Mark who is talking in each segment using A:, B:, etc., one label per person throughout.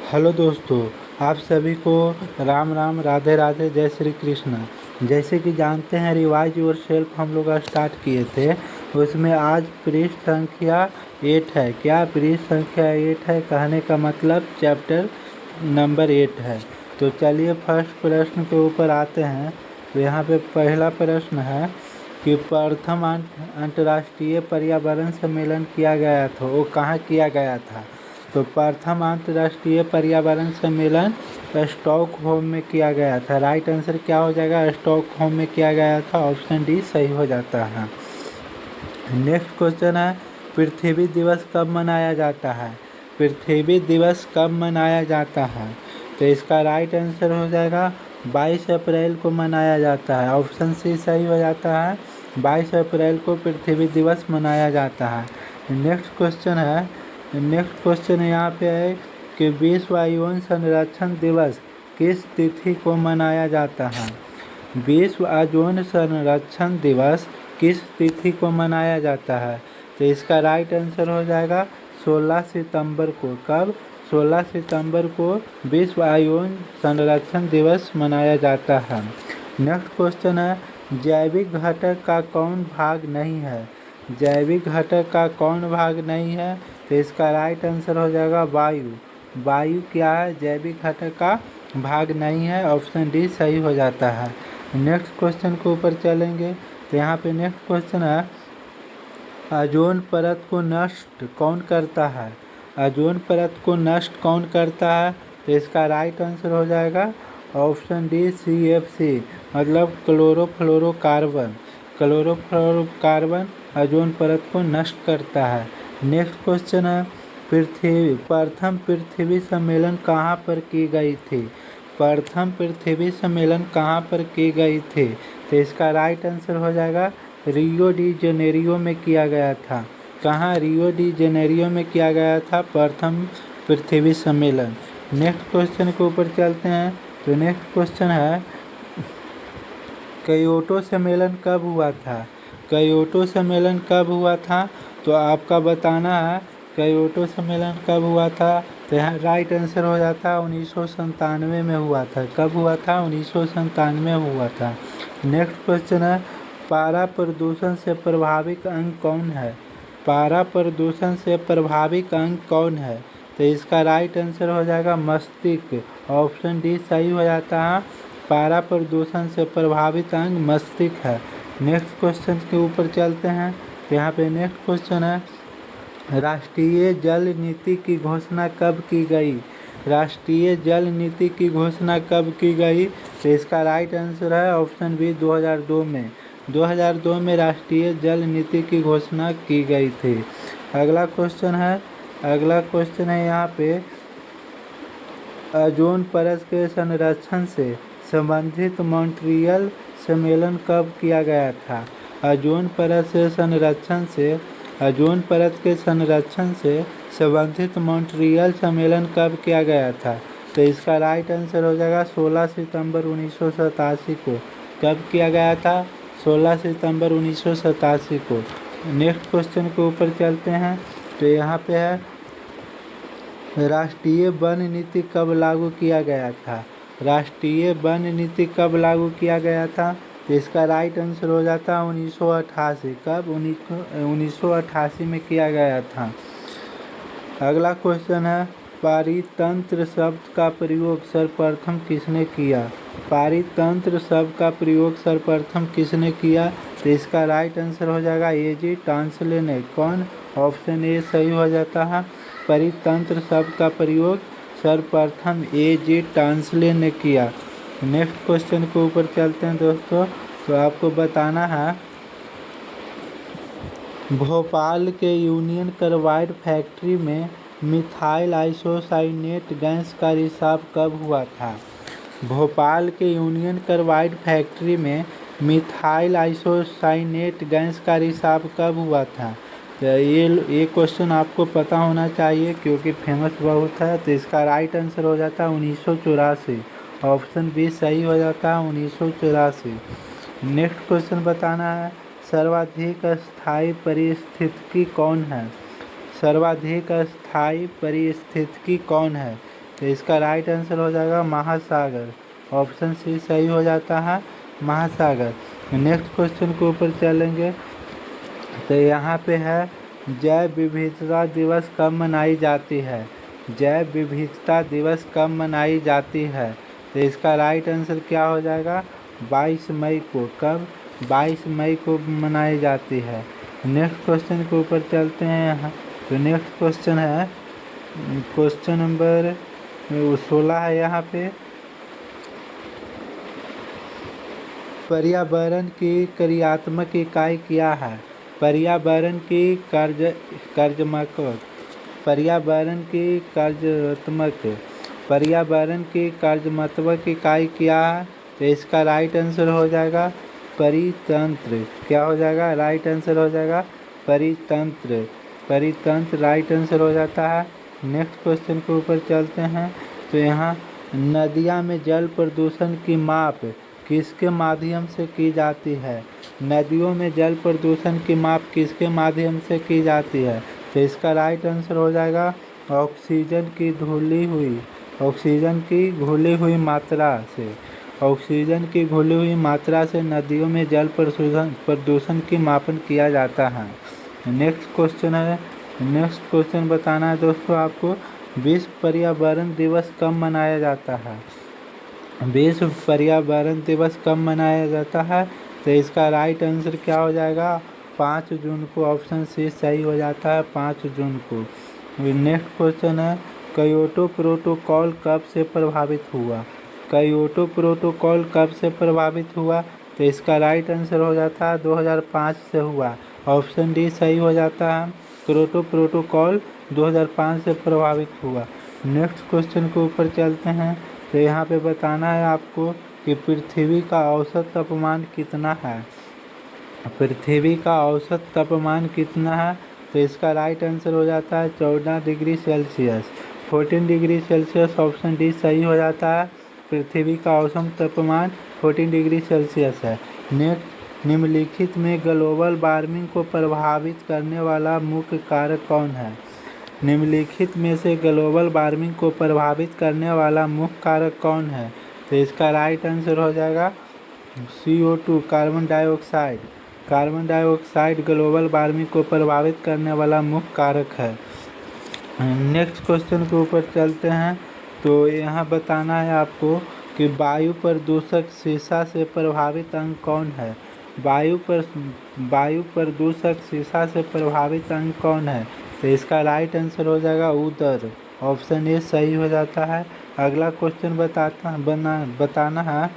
A: Hello दोस्तों, आप सभी को राम राम, राधे राधे, जय श्री कृष्ण। जैसे कि जानते हैं, रिवाइज योर सेल्फ हम लोग स्टार्ट किए थे। उसमें आज पृष्ठ संख्या 8 है। क्या पृष्ठ संख्या 8 है? कहने का मतलब चैप्टर नंबर 8 है। तो चलिए फर्स्ट प्रश्न के ऊपर आते हैं। तो यहाँ पे पहला प्रश्न है कि प्रथम अंतर्राष्ट्रीय पर्यावरण सम्मेलन किया गया था, वो कहाँ किया गया था? तो प्रथम अंतर्राष्ट्रीय पर्यावरण सम्मेलन स्टॉकहोम में किया गया था। राइट आंसर क्या हो जाएगा? स्टॉकहोम में किया गया था। ऑप्शन डी सही हो जाता है। नेक्स्ट क्वेश्चन है, पृथ्वी दिवस कब मनाया जाता है? पृथ्वी दिवस कब मनाया जाता है? तो इसका राइट आंसर हो जाएगा 22 अप्रैल को मनाया जाता है। ऑप्शन सी सही हो जाता है। 22 अप्रैल को पृथ्वी दिवस मनाया जाता है। नेक्स्ट क्वेश्चन यहाँ पे है कि विश्व यौन संरक्षण दिवस किस तिथि को मनाया जाता है? विश्व यौन संरक्षण दिवस किस तिथि को मनाया जाता है? तो इसका राइट आंसर हो जाएगा 16 सितंबर को। कब? 16 सितंबर को विश्व यौन संरक्षण दिवस मनाया जाता है। नेक्स्ट क्वेश्चन है, जैविक घटक का कौन भाग नहीं है? जैविक घटक का कौन भाग नहीं है? तो इसका राइट आंसर हो जाएगा वायु। वायु क्या है? जैविक घटक का भाग नहीं है। ऑप्शन डी सही हो जाता है। नेक्स्ट क्वेश्चन के ऊपर चलेंगे। तो यहाँ पे नेक्स्ट क्वेश्चन है, ओजोन परत को नष्ट कौन करता है? ओजोन परत को नष्ट कौन करता है? तो इसका राइट आंसर हो जाएगा ऑप्शन डी CFC, मतलब क्लोरोफ्लोरोकार्बन। क्लोरोफ्लोरोकार्बन ओजोन परत को नष्ट करता है। नेक्स्ट क्वेश्चन है, प्रथम पृथ्वी सम्मेलन कहाँ पर की गई थी? प्रथम पृथ्वी सम्मेलन कहाँ पर की गई थी? तो इसका राइट आंसर हो जाएगा रियो डी जेनेरियो में किया गया था। कहाँ? रियो डी जेनेरियो में किया गया था प्रथम पृथ्वी सम्मेलन। नेक्स्ट क्वेश्चन के ऊपर चलते हैं। तो नेक्स्ट क्वेश्चन है, क्योटो सम्मेलन कब हुआ था? क्योटो सम्मेलन कब हुआ था? तो आपका बताना है क्योटो सम्मेलन कब हुआ था। तो यहाँ राइट आंसर हो जाता है 1997 में हुआ था। कब हुआ था? 1997 में हुआ था। नेक्स्ट क्वेश्चन है, पारा प्रदूषण से प्रभावित अंग कौन है? पारा प्रदूषण से प्रभावित अंग कौन है? तो इसका राइट आंसर हो जाएगा मस्तिष्क। ऑप्शन डी सही हो जाता है। पारा प्रदूषण से प्रभावित अंग मस्तिष्क है। नेक्स्ट क्वेश्चन के ऊपर चलते हैं। तो यहाँ पे नेक्स्ट क्वेश्चन है, राष्ट्रीय जल नीति की घोषणा कब की गई? राष्ट्रीय जल नीति की घोषणा कब की गई? तो इसका राइट आंसर है ऑप्शन बी 2002 में। 2002 में राष्ट्रीय जल नीति की घोषणा की गई थी। अगला क्वेश्चन है यहाँ पे, ओजोन परत के संरक्षण से संबंधित मॉन्ट्रियल सम्मेलन कब किया गया था? ओजोन परत के संरक्षण से संबंधित मॉन्ट्रियल सम्मेलन कब किया गया था? तो इसका राइट आंसर हो जाएगा 16 सितंबर 1987 को। कब किया गया था? 16 सितंबर 1987 को। नेक्स्ट क्वेश्चन के ऊपर चलते हैं। तो यहाँ पे है, राष्ट्रीय वन नीति कब लागू किया गया था? राष्ट्रीय वन नीति कब लागू किया गया था? तो इसका राइट आंसर हो जाता है 1988। कब? 1988 में किया गया था। अगला क्वेश्चन है, पारितंत्र शब्द का प्रयोग सर्वप्रथम किसने किया? पारितंत्र शब्द का प्रयोग सर्वप्रथम किसने किया? तो इसका राइट आंसर हो जाएगा A.G. टांसले ने। कौन? ऑप्शन ए सही हो जाता है। परितंत्र शब्द का प्रयोग सर्वप्रथम A.G. टांसले ने किया। नेक्स्ट क्वेश्चन के ऊपर चलते हैं दोस्तों। तो आपको बताना है, भोपाल के यूनियन कार्बाइड फैक्ट्री में मिथाइल आइसोसाइनेट गैस का रिसाव कब हुआ था? भोपाल के यूनियन कार्बाइड फैक्ट्री में मिथाइल आइसोसाइनेट गैस का रिसाव कब हुआ था? तो ये क्वेश्चन आपको पता होना चाहिए क्योंकि फेमस बहुत है। तो इसका राइट आंसर हो जाता है 1984। ऑप्शन बी सही हो जाता है 1984। नेक्स्ट क्वेश्चन बताना है, सर्वाधिक स्थायी पारिस्थितिकी कौन है? सर्वाधिक स्थायी पारिस्थितिकी कौन है? तो इसका राइट आंसर हो जाएगा महासागर। ऑप्शन सी सही हो जाता है, महासागर। नेक्स्ट क्वेश्चन के ऊपर चलेंगे। तो यहाँ पे है जैव विविधता दिवस कब मनाई जाती है। जैव विविधता दिवस कब मनाई जाती है। तो इसका राइट आंसर क्या हो जाएगा, 22 मई को। कब, 22 मई को मनाई जाती है। नेक्स्ट क्वेश्चन के ऊपर चलते हैं यहाँ। तो नेक्स्ट क्वेश्चन है क्वेश्चन नंबर 16 है यहाँ पे। पर्यावरण की क्रियात्मक इकाई क्या है। पर्यावरण की कार्यात्मक इकाई क्या है। तो इसका राइट आंसर हो जाएगा परितंत्र। क्या हो जाएगा, राइट आंसर हो जाएगा परितंत्र। परितंत्र राइट आंसर हो जाता है। नेक्स्ट क्वेश्चन के ऊपर चलते हैं। तो यहाँ नदियाँ में जल प्रदूषण की माप किसके माध्यम से की जाती है। नदियों में जल प्रदूषण की माप किसके माध्यम से की जाती है। तो इसका राइट आंसर हो जाएगा ऑक्सीजन की घुली हुई मात्रा से। ऑक्सीजन की घुली हुई मात्रा से नदियों में जल प्रदूषण की मापन किया जाता है। नेक्स्ट क्वेश्चन है। नेक्स्ट क्वेश्चन बताना है दोस्तों आपको, विश्व पर्यावरण दिवस कब मनाया जाता है। विश्व पर्यावरण दिवस कब मनाया जाता है। तो इसका राइट आंसर क्या हो जाएगा, 5 जून को। ऑप्शन सी सही हो जाता है, 5 जून को। नेक्स्ट क्वेश्चन है क्योटो प्रोटोकॉल कब से प्रभावित हुआ। क्योटो प्रोटोकॉल कब से प्रभावित हुआ। तो इसका राइट आंसर हो जाता है 2005 से हुआ। ऑप्शन डी सही हो जाता है, क्योटो प्रोटोकॉल 2005 से प्रभावित हुआ। नेक्स्ट क्वेश्चन के ऊपर चलते हैं। तो यहाँ पे बताना है आपको कि पृथ्वी का औसत तापमान कितना है। पृथ्वी का औसत तापमान कितना है। तो इसका राइट आंसर हो जाता है 14 degree Celsius, 14 degree Celsius. Option D सही हो जाता है, पृथ्वी का औसत तापमान 14 डिग्री सेल्सियस है। नेक्स्ट, निम्नलिखित में ग्लोबल वार्मिंग को प्रभावित करने वाला मुख्य कारक कौन है। निम्नलिखित में से ग्लोबल वार्मिंग को प्रभावित करने वाला मुख्य कारक कौन है। तो इसका राइट आंसर हो जाएगा CO2, carbon dioxide. Carbon dioxide global warming को प्रभावित करने वाला मुख्य कारक है। नेक्स्ट क्वेश्चन के ऊपर चलते हैं। तो यहाँ बताना है आपको कि वायु प्रदूषक शीशा से प्रभावित अंग कौन है। वायु प्रदूषक शीशा से प्रभावित अंग कौन है। तो इसका राइट आंसर हो जाएगा उदर। ऑप्शन ए सही हो जाता है। अगला क्वेश्चन बताना है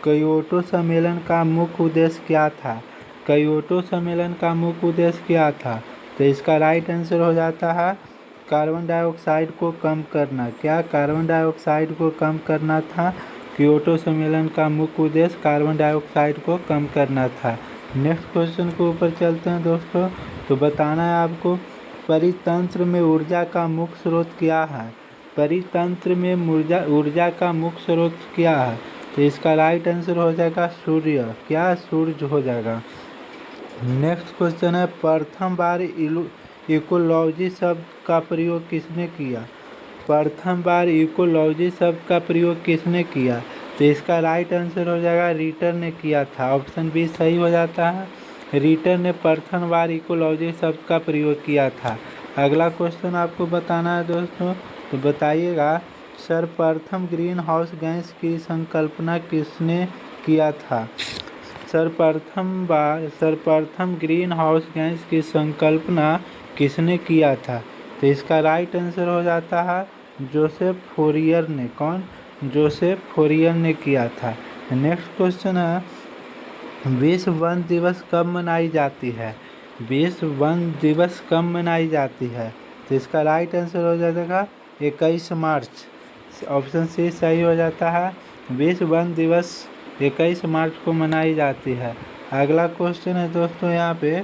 A: क्योटो सम्मेलन का मुख्य उद्देश्य क्या था। क्योटो सम्मेलन का मुख्य उद्देश्य क्या था। तो इसका राइट आंसर हो जाता है कार्बन डाइऑक्साइड को कम करना। क्या, कार्बन डाइऑक्साइड को कम करना था। क्योटो सम्मेलन का मुख्य उद्देश्य कार्बन डाइऑक्साइड को कम करना था। नेक्स्ट क्वेश्चन के ऊपर चलते हैं दोस्तों। तो बताना है आपको परितंत्र में ऊर्जा का मुख्य स्रोत क्या है। परितंत्र में ऊर्जा का मुख्य स्रोत क्या है। तो इसका राइट आंसर हो जाएगा सूर्य। क्या, सूर्य हो जाएगा। नेक्स्ट क्वेश्चन है प्रथम बार इकोलॉजी शब्द का प्रयोग किसने किया। प्रथम बार इकोलॉजी शब्द का प्रयोग किसने किया। तो इसका राइट आंसर हो जाएगा रीटर ने किया था। ऑप्शन बी सही हो जाता है, रीटर ने प्रथम बार इकोलॉजी शब्द का प्रयोग किया था। अगला क्वेश्चन आपको बताना है दोस्तों। तो बताइएगा सर्वप्रथम ग्रीन हाउस गैस की संकल्पना किसने किया था। सर्वप्रथम ग्रीन हाउस गैस की संकल्पना किसने किया था। तो इसका राइट आंसर हो जाता है जोसेफ फोरियर ने। कौन, जोसेफ फोरियर ने किया था। नेक्स्ट क्वेश्चन है विश्व वन दिवस कब मनाई जाती है। विश्व वन दिवस कब मनाई जाती है। तो इसका राइट आंसर हो जाएगा 21 मार्च। ऑप्शन सी सही हो जाता है, विश्व वन दिवस 21 मार्च को मनाई जाती है। अगला क्वेश्चन है दोस्तों यहाँ पे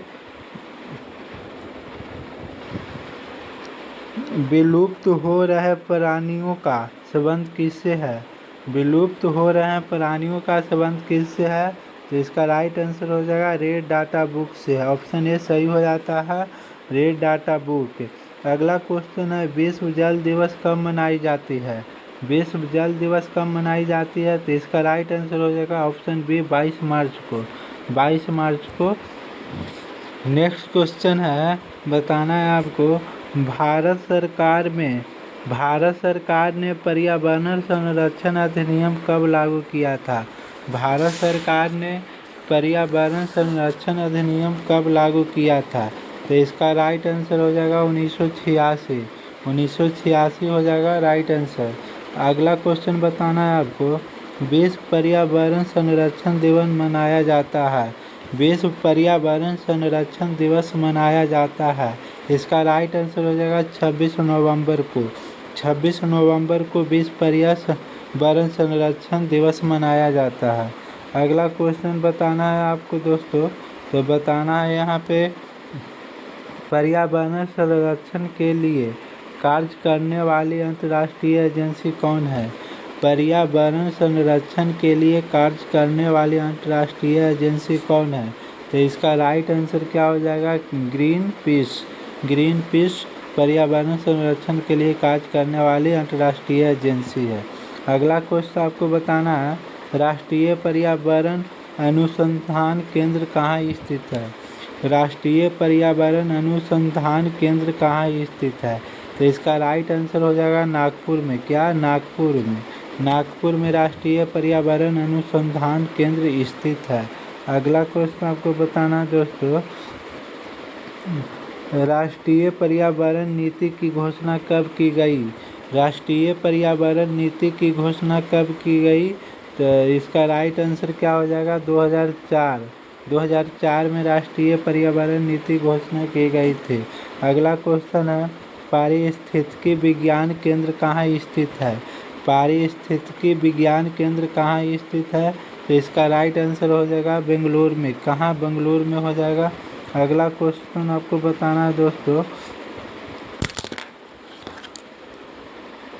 A: विलुप्त हो रहे प्राणियों का संबंध किससे है। विलुप्त हो रहे प्राणियों का संबंध किससे है। तो इसका राइट आंसर हो जाएगा रेड डाटा बुक से। ऑप्शन ए सही हो जाता है, रेड डाटा बुक। अगला क्वेश्चन है विश्व जल दिवस कब मनाई जाती है। विश्व जल दिवस कब मनाई जाती है? तो इसका राइट आंसर हो जाएगा ऑप्शन बी 22 मार्च को। 22 मार्च को। नेक्स्ट क्वेश्चन है, बताना है आपको, भारत सरकार ने पर्यावरण संरक्षण अधिनियम कब लागू किया था? भारत सरकार ने पर्यावरण संरक्षण अधिनियम कब लागू किया था? तो इसका राइट आंसर हो जाएगा 1986। 1986 हो जाएगा राइट आंसर। अगला क्वेश्चन बताना है आपको, विश्व पर्यावरण संरक्षण दिवस मनाया जाता है। विश्व पर्यावरण संरक्षण दिवस मनाया जाता है। इसका राइट आंसर हो जाएगा 26 नवंबर को। 26 नवंबर को विश्व पर्यावरण संरक्षण दिवस मनाया जाता है। अगला क्वेश्चन बताना है आपको दोस्तों, तो बताना है यहाँ पे, पर्यावरण संरक्षण के लिए कार्य करने वाली अंतर्राष्ट्रीय एजेंसी कौन है? पर्यावरण संरक्षण के लिए कार्य करने वाली अंतर्राष्ट्रीय एजेंसी कौन है? तो इसका राइट आंसर क्या हो जाएगा? Green peas. ग्रीन पीस पर्यावरण संरक्षण के लिए कार्य करने वाली अंतर्राष्ट्रीय एजेंसी है। अगला क्वेश्चन आपको बताना है, राष्ट्रीय पर्यावरण अनुसंधान केंद्र कहाँ स्थित है? राष्ट्रीय पर्यावरण अनुसंधान केंद्र कहाँ स्थित है? तो इसका राइट आंसर हो जाएगा नागपुर में। क्या? नागपुर में। नागपुर में राष्ट्रीय पर्यावरण अनुसंधान केंद्र स्थित है। अगला क्वेश्चन आपको बताना दोस्तों, राष्ट्रीय पर्यावरण नीति की घोषणा कब की गई? राष्ट्रीय पर्यावरण नीति की घोषणा कब की गई? तो इसका राइट आंसर क्या हो जाएगा? 2004। 2004 में राष्ट्रीय पर्यावरण नीति घोषणा की गई थी। अगला क्वेश्चन है, पारिस्थितिकी विज्ञान केंद्र कहाँ स्थित है? पारिस्थितिकी विज्ञान केंद्र कहाँ स्थित है? तो इसका राइट आंसर हो जाएगा बेंगलुरु में। कहाँ? बेंगलुरु में हो जाएगा। अगला क्वेश्चन आपको बताना है दोस्तों,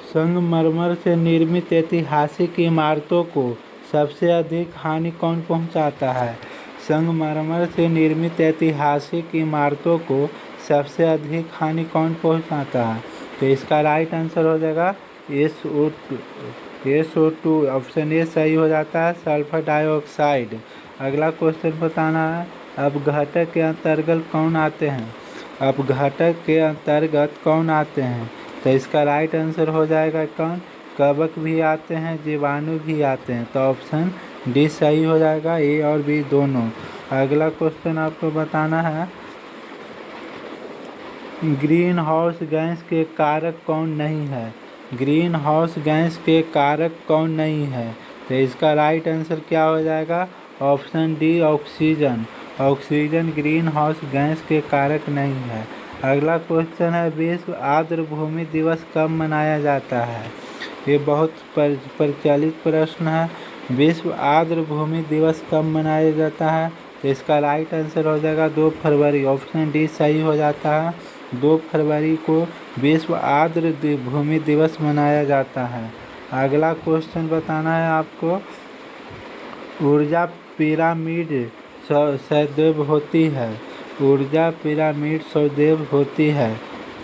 A: संगमरमर से निर्मित ऐतिहासिक इमारतों को सबसे अधिक हानि कौन पहुंचाता है? संगमरमर से निर्मित ऐतिहासिक इमारतों को सबसे अधिक हानि कौन पहुंचाता है? तो इसका राइट आंसर हो जाएगा SO2। ऑप्शन ए सही हो जाता है, सल्फर डाइऑक्साइड। अगला क्वेश्चन बताना है, अपघटक के अंतर्गत कौन आते हैं? अपघटक के अंतर्गत कौन आते हैं? तो इसका राइट आंसर हो जाएगा कौन? कवक भी आते हैं, जीवाणु भी आते हैं। तो ऑप्शन डी सही हो जाएगा, ए और बी दोनों। अगला क्वेश्चन आपको बताना है, ग्रीन हाउस गैस के कारक कौन नहीं है? ग्रीन हाउस गैस के कारक कौन नहीं है? तो इसका राइट आंसर क्या हो जाएगा? Option D oxygen. Oxygen green house gas के कारक नहीं है। अगला क्वेश्चन है, विश्व आर्द्र भूमि दिवस कब मनाया जाता है? ये बहुत प्रचलित प्रश्न है। विश्व आर्द्र भूमि दिवस कब मनाया जाता है? तो इसका राइट आंसर हो जाएगा 2 फरवरी। ऑप्शन डी सही हो जाता है, 2 फरवरी को विश्व आर्द्र भूमि दिवस मनाया जाता है। अगला क्वेश्चन बताना है आपको, ऊर्जा पिरामिड सदैव होती है। ऊर्जा पिरामिड सदैव होती है,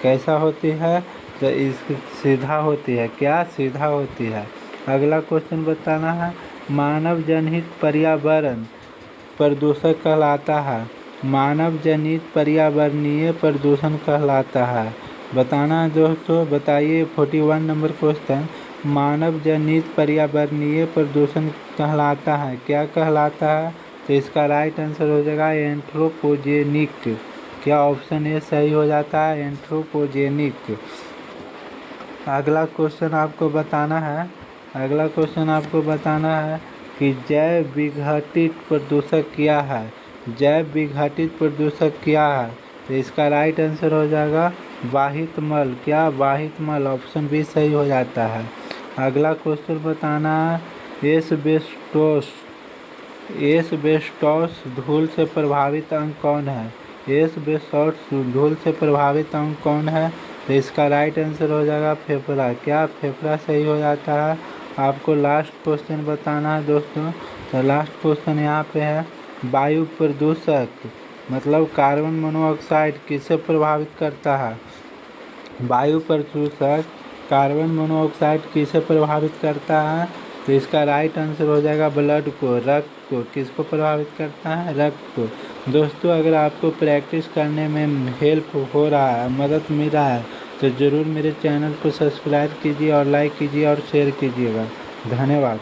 A: कैसा होती है? तो इस सीधा होती है। क्या? सीधा होती है। अगला क्वेश्चन बताना है, मानव जनित पर्यावरण प्रदूषण कहलाता है। मानव जनित पर्यावरणीय प्रदूषण कहलाता है। बताना है दोस्तों, बताइए 41 नंबर क्वेश्चन, मानव जनित पर्यावरणीय प्रदूषण कहलाता है, क्या कहलाता है? तो इसका राइट आंसर हो जाएगा एंथ्रोपोजेनिक। क्या? ऑप्शन ए सही हो जाता है, एंथ्रोपोजेनिक। अगला क्वेश्चन आपको बताना है, अगला क्वेश्चन आपको बताना है कि जैव विघटित प्रदूषक क्या है? जैव विघटित प्रदूषक क्या है? तो इसका राइट आंसर हो जाएगा वाहित मल। क्या? वाहित मल। ऑप्शन बी सही हो जाता है। अगला क्वेश्चन बताना है, एस्बेस्टॉस धूल से प्रभावित अंग कौन है? एस्बेस्टॉस धूल से प्रभावित अंग कौन है? तो इसका राइट आंसर हो जाएगा फेफड़ा। क्या? फेफड़ा सही हो जाता है। आपको लास्ट क्वेश्चन बताना है दोस्तों, तो लास्ट क्वेश्चन यहाँ पे है, वायु प्रदूषक मतलब कार्बन मोनोऑक्साइड किसे प्रभावित करता है? वायु प्रदूषक कार्बन मोनोऑक्साइड किसे प्रभावित करता है? तो इसका राइट आंसर हो जाएगा ब्लड को, रक्त को। किसको प्रभावित करता है? रक्त को। दोस्तों, अगर आपको प्रैक्टिस करने में हेल्प हो रहा है, मदद मिल रहा है, तो ज़रूर मेरे चैनल को सब्सक्राइब कीजिए और लाइक कीजिए और शेयर कीजिएगा। धन्यवाद।